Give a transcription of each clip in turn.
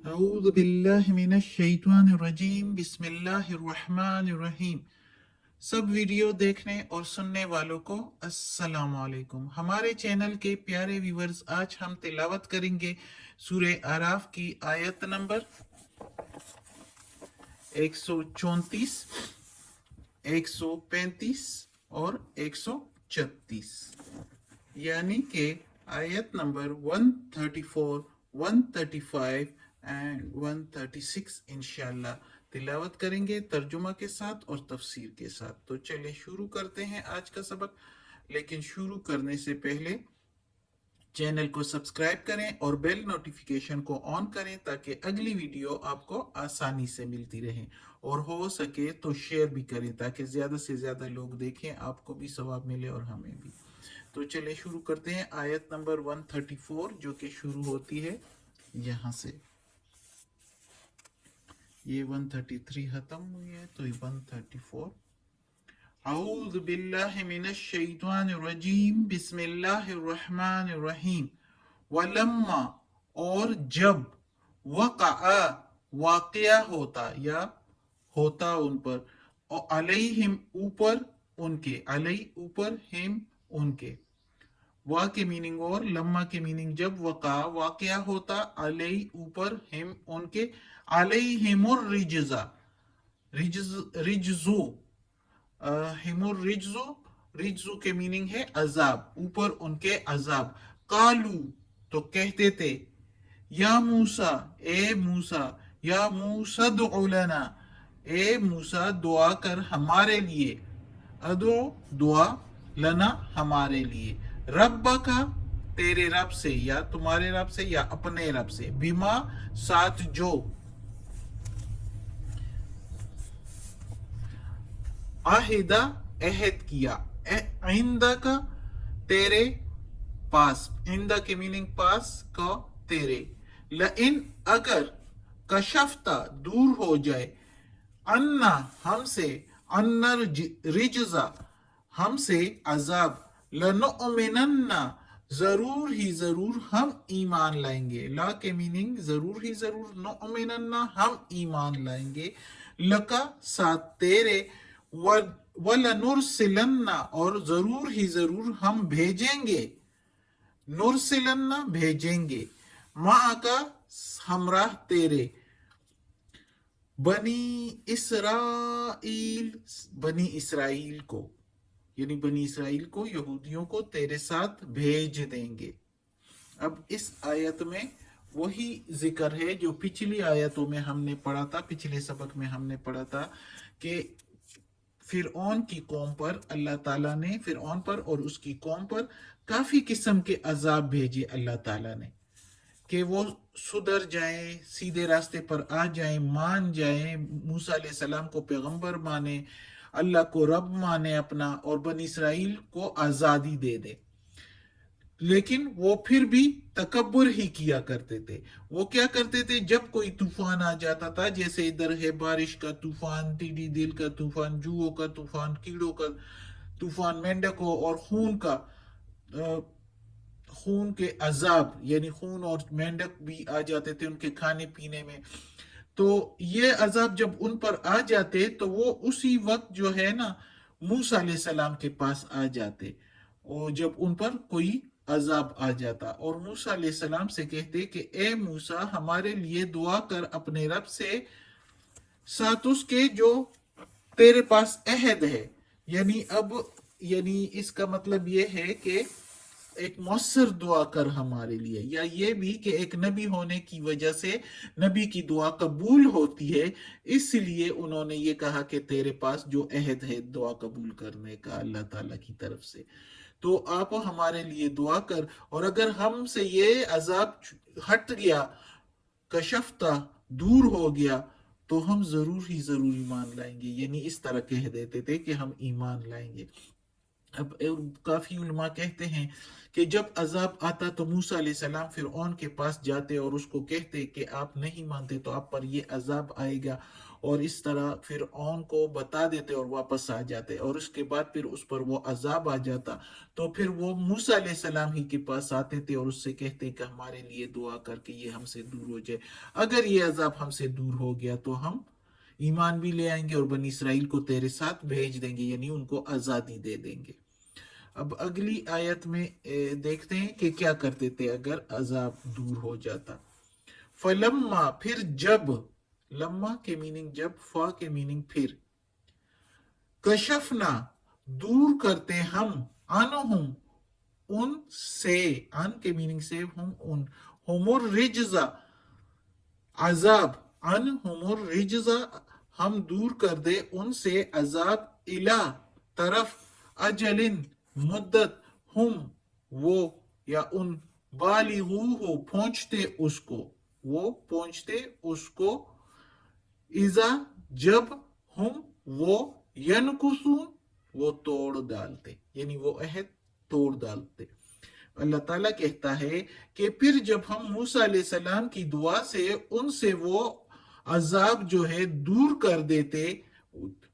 اعوذ باللہ من الشیطان الرجیم بسم اللہ الرحمن الرحیم۔ سب ویڈیو دیکھنے اور سننے والوں کو السلام علیکم۔ ہمارے چینل کے پیارے ویورز، آج ہم تلاوت کریں گے سورہ اعراف کی آیت نمبر 134، 135 اور 136، یعنی کہ آیت نمبر 134، 135 اینڈ 136 انشاءاللہ تلاوت کریں گے ترجمہ کے ساتھ اور تفسیر کے ساتھ۔ تو چلے شروع کرتے ہیں آج کا سبق، لیکن شروع کرنے سے پہلے چینل کو سبسکرائب کریں اور بیل نوٹیفیکیشن کو آن کریں تاکہ اگلی ویڈیو آپ کو آسانی سے ملتی رہیں، اور ہو سکے تو شیئر بھی کریں تاکہ زیادہ سے زیادہ لوگ دیکھیں، آپ کو بھی ثواب ملے اور ہمیں بھی۔ تو چلے شروع کرتے ہیں آیت نمبر 134 جو کہ شروع ہوتی ہے یہاں سے۔ یہ 133 ختم ہوئی ہے تو 134۔ اعوذ باللہ من الشیطان الرجیم بسم اللہ الرحمن الرحیم۔ ولما، اور جب، وقع، واقعہ ہوتا یا ہوتا ان پر، اور علیہم اوپر ان کے، علی اوپر، ہم ان کے، وا کے میننگ اور لما کے میننگ جب، وقع واقعہ ہوتا، علی اوپر، ہم ان کے، علیہم الرجزہ، رجزو، ہم الرجزو، رجزو کے میننگ ہے عذاب، اوپر ان کے عذاب، قالو تو کہتے تھے، یا موسیٰ اے موسیٰ، یا موسیٰ دعو لنا اے موسیٰ دعا کر ہمارے لیے، ادعو دعا، لنا ہمارے لیے، ربک تیرے رب سے یا تمہارے رب سے یا اپنے رب سے، بما ساتھ جو، عہدہ عہد کیا، عندہ کا تیرے پاس، عندہ کے میننگ پاس کا تیرے، لئن اگر، کشفتہ دور ہو جائے، انا ہم سے، ان رجزہ ہم سے عذاب، لنؤمنن ضرور ہی ضرور ہم ایمان لائیں گے، لا کے میننگ ضرور ہی ضرور، نؤمنن ہم ایمان لائیں گے، لکا ساتھ تیرے، وَلَنُرْسِلَنَّ اور ضرور ہی ضرور ہم بھیجیں گے، نرسلن بھیجیں گے، معاکا ہمراہ تیرے، بنی اسرائیل، بنی اسرائیل کو، یعنی بنی اسرائیل کو، یہودیوں کو تیرے ساتھ بھیج دیں گے۔ اب اس آیت میں وہی ذکر ہے جو پچھلی آیتوں میں ہم نے پڑھا تھا، پچھلے سبق میں ہم نے پڑھا تھا کہ فرعون کی قوم پر اللہ تعالیٰ نے، فرعون پر اور اس کی قوم پر کافی قسم کے عذاب بھیجے اللہ تعالیٰ نے، کہ وہ سدھر جائیں، سیدھے راستے پر آ جائیں، مان جائیں، موسیٰ علیہ السلام کو پیغمبر مانے، اللہ کو رب مانے اپنا، اور بنی اسرائیل کو آزادی دے دے۔ لیکن وہ پھر بھی تکبر ہی کیا کرتے تھے۔ وہ کیا کرتے تھے، جب کوئی طوفان آ جاتا تھا، جیسے ادھر ہے بارش کا طوفان، ٹیڈی دل کا طوفان، جوؤں کا طوفان، کیڑوں کا طوفان، مینڈکوں اور خون کا، خون کے عذاب، یعنی خون اور مینڈک بھی آ جاتے تھے ان کے کھانے پینے میں، تو یہ عذاب جب ان پر آ جاتے تو وہ اسی وقت جو ہے نا موسیٰ علیہ السلام کے پاس آ جاتے، اور جب ان پر کوئی عذاب آ جاتا، اور موسیٰ علیہ السلام سے کہتے کہ اے موسیٰ ہمارے لیے دعا کر اپنے رب سے، ساتھ اس کے جو تیرے پاس عہد ہے، یعنی اب، یعنی اس کا مطلب یہ ہے کہ ایک مؤثر دعا کر ہمارے لیے، یا یہ بھی کہ ایک نبی ہونے کی وجہ سے نبی کی دعا قبول ہوتی ہے، اس لیے انہوں نے یہ کہا کہ تیرے پاس جو عہد ہے دعا قبول کرنے کا اللہ تعالیٰ کی طرف سے، تو آپ ہمارے لیے دعا کر، اور اگر ہم سے یہ عذاب ہٹ گیا، کشفتہ دور ہو گیا، تو ہم ضرور ہی ضرور ایمان لائیں گے، یعنی اس طرح کہہ دیتے تھے کہ ہم ایمان لائیں گے۔ اب کافی علماء کہتے ہیں کہ جب عذاب آتا تو موسیٰ علیہ السلام فرعون کے پاس جاتے اور اس کو کہتے کہ آپ نہیں مانتے تو آپ پر یہ عذاب آئے گا، اور اس طرح فرعون کو بتا دیتے اور واپس آ جاتے، اور اس کے بعد پھر اس پر وہ عذاب آ جاتا تو پھر وہ موسیٰ علیہ السلام ہی کے پاس آتے تھے اور اس سے کہتے کہ ہمارے لیے دعا کر کے یہ ہم سے دور ہو جائے، اگر یہ عذاب ہم سے دور ہو گیا تو ہم ایمان بھی لے آئیں گے اور بنی اسرائیل کو تیرے ساتھ بھیج دیں گے، یعنی ان کو آزادی دے دیں گے۔ اب اگلی آیت میں دیکھتے ہیں کہ کیا کرتے تھے اگر عذاب دور ہو جاتا۔ فلما، پھر جب، لما کے میننگ جب، فا کے میننگ پھر، کشفنا دور کرتے ہم، انہم ان سے، ان کے میننگ سے ہم ان، ہم الرجزہ عذاب، انہم الرجزہ ہم دور کر دے ان سے عذاب، الہ طرف، اجلن مدت، ہم وہ یا ان، بالغو ہو پہنچتے اس کو، وہ پہنچتے اس کو، اذا جب، ہم وہ، ینکسون وہ توڑ ڈالتے، یعنی وہ عہد توڑ ڈالتے۔ اللہ تعالیٰ کہتا ہے کہ پھر جب ہم موسیٰ علیہ السلام کی دعا سے ان سے وہ عذاب جو ہے دور کر دیتے،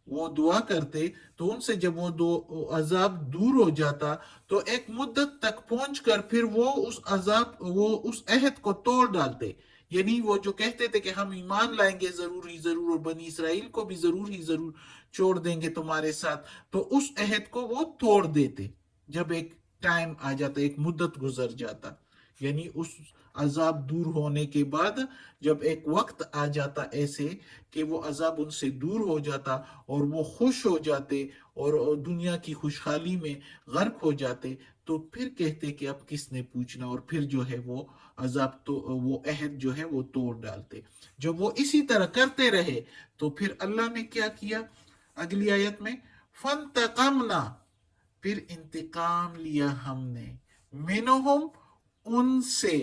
وہ دعا کرتے تو ان سے جب وہ عذاب دور ہو جاتا تو ایک مدت تک پہنچ کر پھر وہ اس عذاب، وہ اس عہد کو توڑ ڈالتے، یعنی وہ جو کہتے تھے کہ ہم ایمان لائیں گے ضرور ہی ضرور اور بنی اسرائیل کو بھی ضرور ہی ضرور چھوڑ دیں گے تمہارے ساتھ، تو اس عہد کو وہ توڑ دیتے جب ایک ٹائم آ جاتا، ایک مدت گزر جاتا، یعنی اس عذاب دور ہونے کے بعد جب ایک وقت آ جاتا ایسے کہ وہ عذاب ان سے دور ہو جاتا اور وہ خوش ہو جاتے اور دنیا کی خوشحالی میں غرق ہو جاتے، تو پھر کہتے کہ اب کس نے پوچھنا، اور پھر جو ہے وہ عذاب تو وہ عہد جو ہے وہ توڑ ڈالتے۔ جب وہ اسی طرح کرتے رہے تو پھر اللہ نے کیا کیا اگلی آیت میں، فَانْتَقَمْنَا پھر انتقام لیا ہم نے، منہم ان سے،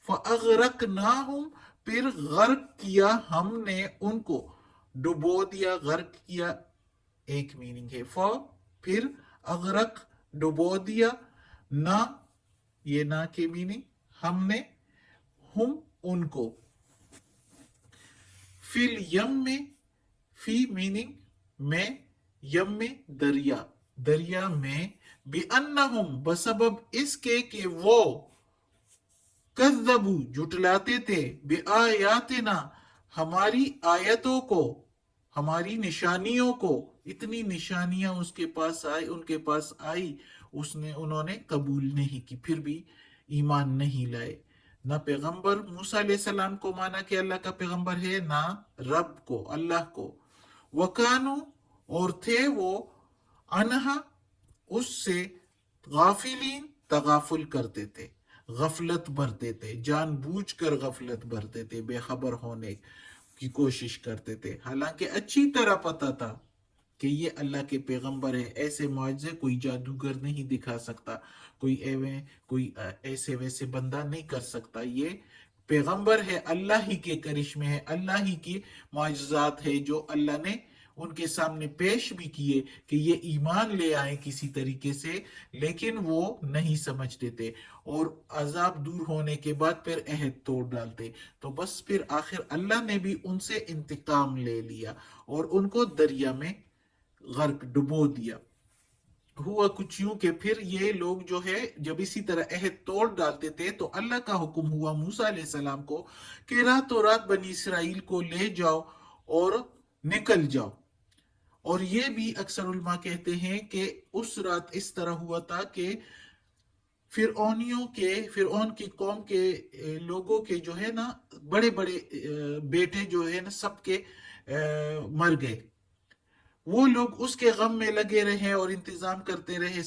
فَأَغْرَقْنَاهُمْ پھر غرق کیا ہم نے ان کو، ڈبو دیا، غرق کیا ایک میننگ ہے، پھر اغرق ڈبو دیا، نہ یہ نہ کے میننگ ہم نے، ہم ان کو، فی الیم میں، فی میننگ میں، یم میں دریا، دریا میں، بِأَنَّهُمْ بسبب اس کے کہ وہ، کذبو جھٹلاتے تھے، بِآیاتنا ہماری آیتوں کو، ہماری نشانیوں کو، اتنی نشانیاں اس کے پاس آئی، ان کے پاس آئی، انہوں نے قبول نہیں کی، پھر بھی ایمان نہیں لائے، نہ پیغمبر موسیٰ علیہ السلام کو مانا کہ اللہ کا پیغمبر ہے، نہ رب کو، اللہ کو، وَكَانُوا اور تھے وہ، انہا اس سے، غافلین تغافل کرتے تھے، غفلت برتے تھے، جان بوجھ کر غفلت برتے تھے، بے خبر ہونے کی کوشش کرتے تھے، حالانکہ اچھی طرح پتا تھا کہ یہ اللہ کے پیغمبر ہے، ایسے معجزے کوئی جادوگر نہیں دکھا سکتا، کوئی ایسے ویسے بندہ نہیں کر سکتا، یہ پیغمبر ہے، اللہ ہی کے کرشمے ہے، اللہ ہی کی معجزات ہے جو اللہ نے ان کے سامنے پیش بھی کیے کہ یہ ایمان لے آئے کسی طریقے سے، لیکن وہ نہیں سمجھتے تھے، اور عذاب دور ہونے کے بعد پھر عہد توڑ ڈالتے، تو بس پھر آخر اللہ نے بھی ان سے انتقام لے لیا اور ان کو دریا میں غرق ڈبو دیا۔ ہوا کچھ یوں کہ پھر یہ لوگ جو ہے جب اسی طرح عہد توڑ ڈالتے تھے تو اللہ کا حکم ہوا موسیٰ علیہ السلام کو کہ راتوں رات بنی اسرائیل کو لے جاؤ اور نکل جاؤ، اور یہ بھی اکثر علماء کہتے ہیں کہ اس رات اس طرح ہوا تھا کہ فرعون کی قوم کے لوگوں کے جو ہے نا بڑے بڑے بیٹے جو ہے نا سب کے مر گئے، وہ لوگ اس کے غم میں لگے رہے اور انتظام کرتے رہے،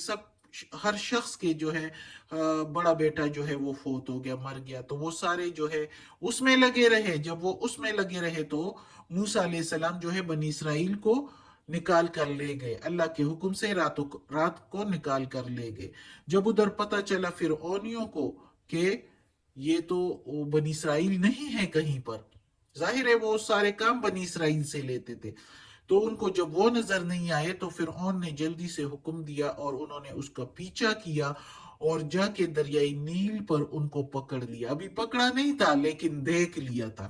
ہر شخص کے جو ہے بڑا بیٹا جو ہے وہ فوت ہو گیا، مر گیا، تو وہ سارے جو ہے اس میں لگے رہے، جب وہ اس میں لگے رہے تو موسیٰ علیہ السلام جو ہے بنی اسرائیل کو نکال کر لے گئے، اللہ کے حکم سے رات کو نکال کر لے گئے۔ جب ادھر پتہ چلا فرعونیوں کو کہ یہ تو بنی اسرائیل نہیں ہے کہیں پر، ظاہر ہے وہ سارے کام بنی اسرائیل سے لیتے تھے، تو ان کو جب وہ نظر نہیں آئے تو فرعون نے جلدی سے حکم دیا اور انہوں نے اس کا پیچھا کیا اور جا کے دریائے نیل پر ان کو پکڑ لیا. ابھی پکڑا نہیں تھا لیکن دیکھ لیا تھا.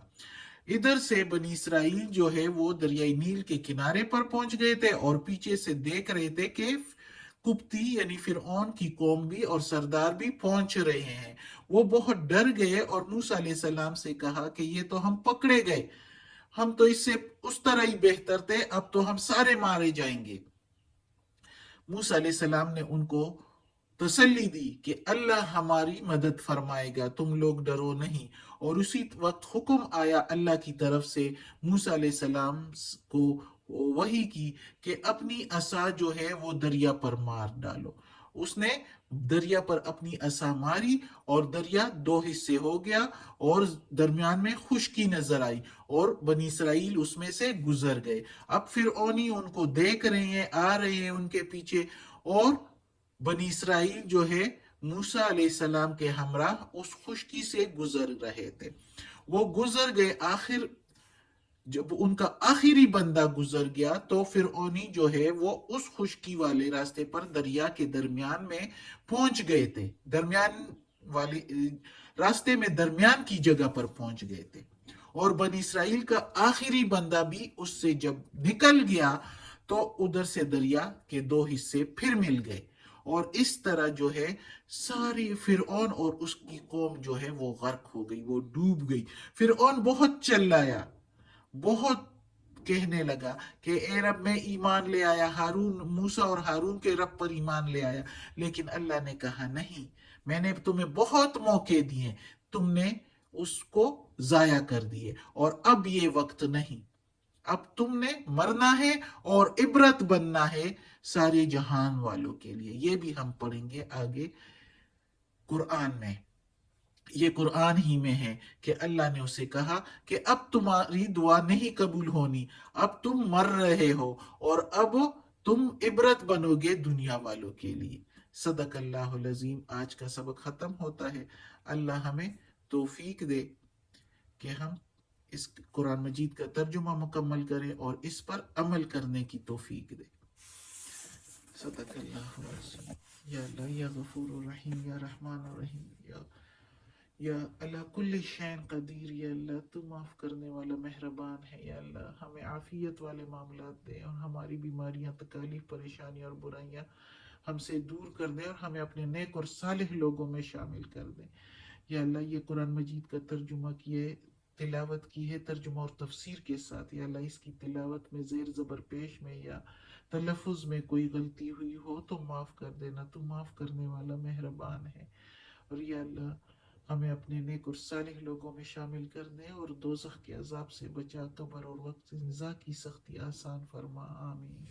ادھر سے بنی اسرائیل جو ہے وہ دریائے نیل کے کنارے پر پہنچ گئے تھے اور پیچھے سے دیکھ رہے تھے کہ کپتی یعنی فرعون کی قوم بھی اور سردار بھی پہنچ رہے ہیں. وہ بہت ڈر گئے اور موسیٰ علیہ السلام سے کہا کہ یہ تو ہم پکڑے گئے, ہم تو اس سے اس طرح ہی بہتر تھے, اب تو ہم سارے مارے جائیں گے. موسیٰ علیہ السلام نے ان کو تسلی دی کہ اللہ ہماری مدد فرمائے گا, تم لوگ ڈرو نہیں. اور اسی وقت حکم آیا اللہ کی طرف سے موسیٰ علیہ السلام کو وحی کی کہ اپنی عصا جو ہے وہ دریا پر مار ڈالو. اس نے دریا پر اپنی عصا ماری اور دریا دو حصے ہو گیا اور درمیان میں خشکی نظر آئی اور بنی اسرائیل اس میں سے گزر گئے. اب فرعونی ان کو دیکھ رہے ہیں, آ رہے ہیں ان کے پیچھے, اور بنی اسرائیل جو ہے موسیٰ علیہ السلام کے ہمراہ اس خشکی سے گزر رہے تھے. وہ گزر گئے. آخر جب ان کا آخری بندہ گزر گیا تو فرعونی جو ہے وہ اس خشکی والے راستے پر دریا کے درمیان میں پہنچ گئے تھے, درمیان والی راستے میں درمیان کی جگہ پر پہنچ گئے تھے. اور بنی اسرائیل کا آخری بندہ بھی اس سے جب نکل گیا تو ادھر سے دریا کے دو حصے پھر مل گئے, اور اس طرح جو ہے ساری فرعون اور اس کی قوم جو ہے وہ غرق ہو گئی, وہ ڈوب گئی. فرعون بہت چلایا, بہت کہنے لگا کہ اے رب میں ایمان لے آیا, ہارون موسیٰ اور ہارون کے رب پر ایمان لے آیا. لیکن اللہ نے کہا نہیں, میں نے تمہیں بہت موقع دیے, تم نے اس کو ضائع کر دیے, اور اب یہ وقت نہیں, اب تم نے مرنا ہے اور عبرت بننا ہے سارے جہان والوں کے لیے. یہ بھی ہم پڑھیں گے آگے قرآن میں. یہ قرآن ہی میں ہے کہ اللہ نے اسے کہا کہ اب تمہاری دعا نہیں قبول ہونی, اب تم مر رہے ہو اور اب تم عبرت بنو گے دنیا والوں کے لیے. صدق اللہ العظیم. آج کا سبق ختم ہوتا ہے. اللہ ہمیں توفیق دے کہ ہم اس قرآن مجید کا ترجمہ مکمل کریں اور اس پر عمل کرنے کی توفیق دے. صدق اللہ العظیم. یا اللہ یا غفور الرحیم یا رحمان الرحیم یا اللہ کل شین قدیر. یا اللہ تو معاف کرنے والا مہربان ہے. یا اللہ ہمیں عافیت والے معاملات دے اور ہماری بیماریاں, تکالیف, پریشانیاں اور برائیاں ہم سے دور کر دیں اور ہمیں اپنے نیک اور صالح لوگوں میں شامل کر دیں. یا اللہ یہ قرآن مجید کا ترجمہ کیے, تلاوت کی ہے ترجمہ اور تفسیر کے ساتھ. یا اللہ اس کی تلاوت میں زیر زبر پیش میں یا تلفظ میں کوئی غلطی ہوئی ہو تو معاف کر دینا, تو معاف کرنے والا مہربان ہے. اور یا اللہ ہمیں اپنے نیک اور صالح لوگوں میں شامل کر دیں اور دوزخ کے عذاب سے بچا, قبر اور وقت انزا کی سختی آسان فرما. آمین.